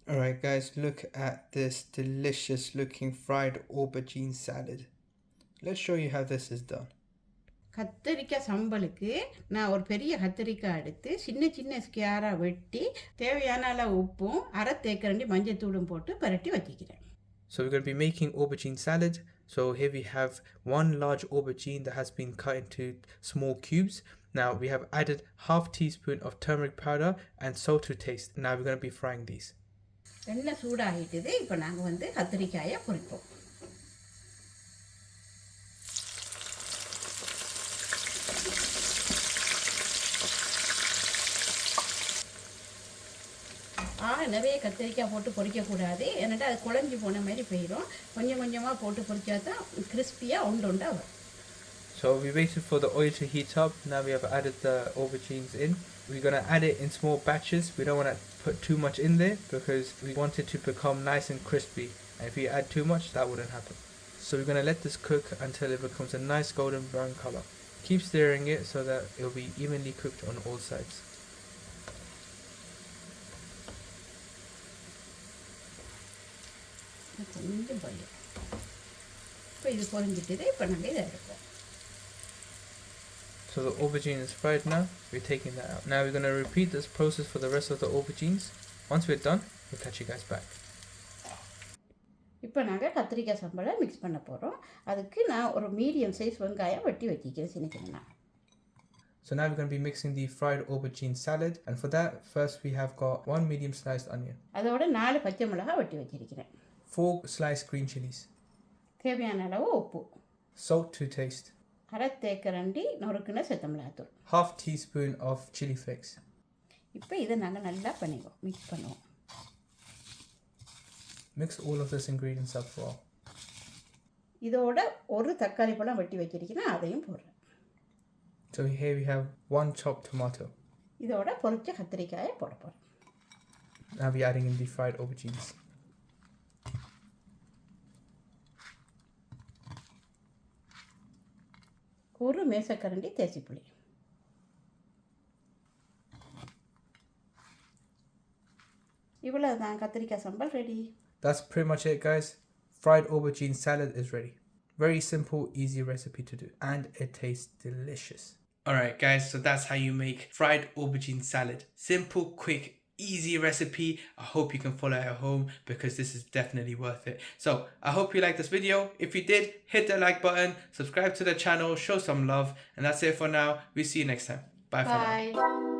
Alright guys, look at this delicious looking fried aubergine salad. Let's show you how this is done. கத்திரிக்காய் சம்பலுக்கு நான் ஒரு பெரிய கத்திரிக்காய் எடுத்து சின்ன சின்ன ஸ்கேராக வெட்டி தேவையான அளவு உப்பும் அரை தேக்கரண்டி மஞ்சள் தூளும் போட்டு பரட்டி வச்சுக்கிறேன். So we're going to be making aubergine salad. So here we have one large aubergine that has been cut into small cubes. Now we have added half teaspoon of turmeric powder and salt to taste. Now we're going to be frying these. எண்ணெய் சூடாகிட்டுது. இப்போ நாங்கள் கத்திரிக்காயை பொரிப்போம். நிறைய கத்திரிக்காய் போட்டு பொரிக்கக்கூடாது, ஏன்னாட்டா அது குழஞ்சி போன மாதிரி போயிடும். கொஞ்சம் கொஞ்சமாக போட்டு பொரிச்சா தான் கிறிஸ்பியாக உண்டு வரும். So we waited for the oil to heat up. Now we have added the aubergines in. We're going to add it in small batches. We don't want to put too much in there because we want it to become nice and crispy. And if you add too much, that wouldn't happen. So we're going to let this cook until it becomes a nice golden brown color. Keep stirring it so that it will be evenly cooked on all sides. கொஞ்சம் பொரியும். இப்போ இது பொரிஞ்சிட்டு இப்போ நாங்கள் இதை எடுப்போம். So the aubergine is fried now. We're taking that out. Now we're going to repeat this process for the rest of the aubergines. Once we're done, we'll catch you guys back. இப்போ நாங்கள் கத்திரிக்காய் சம்பளை mix பண்ண போகிறோம். அதுக்கு நான் ஒரு medium size வெங்காயம் வெட்டி வச்சிக்கிறேன் சின்ன சின்னதாக. So now we're going to be mixing the fried aubergine salad, and for that first we have got 1 medium sliced onion. அதோட 4 பச்சை மிளகாய் வெட்டி வச்சிருக்கிறேன். 4 sliced green chilies. தேவையான அளவு உப்பு. Salt to taste. அரை தேக்கரண்டி நொறுக்குன செத்தமிளகாத்தூள். Half teaspoon of chili flakes. இப்போ இதை நாங்கள் நல்லா பண்ணிடுவோம், மிக்ஸ் பண்ணுவோம். Mix all of this ingredients up well. இதோட ஒரு தக்காளி பழம் வெட்டி வச்சிருக்கிறேன், அதையும் போடுறேன். So here we have 1 chopped tomato. இதோட பொரிச்ச கத்திரிக்காயை போட போகிறேன். Now we're adding in the fried aubergines. ஒரு மேசக்கரண்டி தேசிப்புளி. இவ்வளவு தான் கத்திரிக்காய் சம்பல் ready. That's pretty much it guys. Fried aubergine salad is ready. Very simple, easy recipe to do, and it tastes delicious. Alright guys, so that's how you make fried aubergine salad. Simple, quick, easy recipe. I hope you can follow it at home because this is definitely worth it. So I hope you liked this video. If you did, hit the like button, subscribe to the channel, show some love, and that's it for now. We'll see you next time. Bye for now.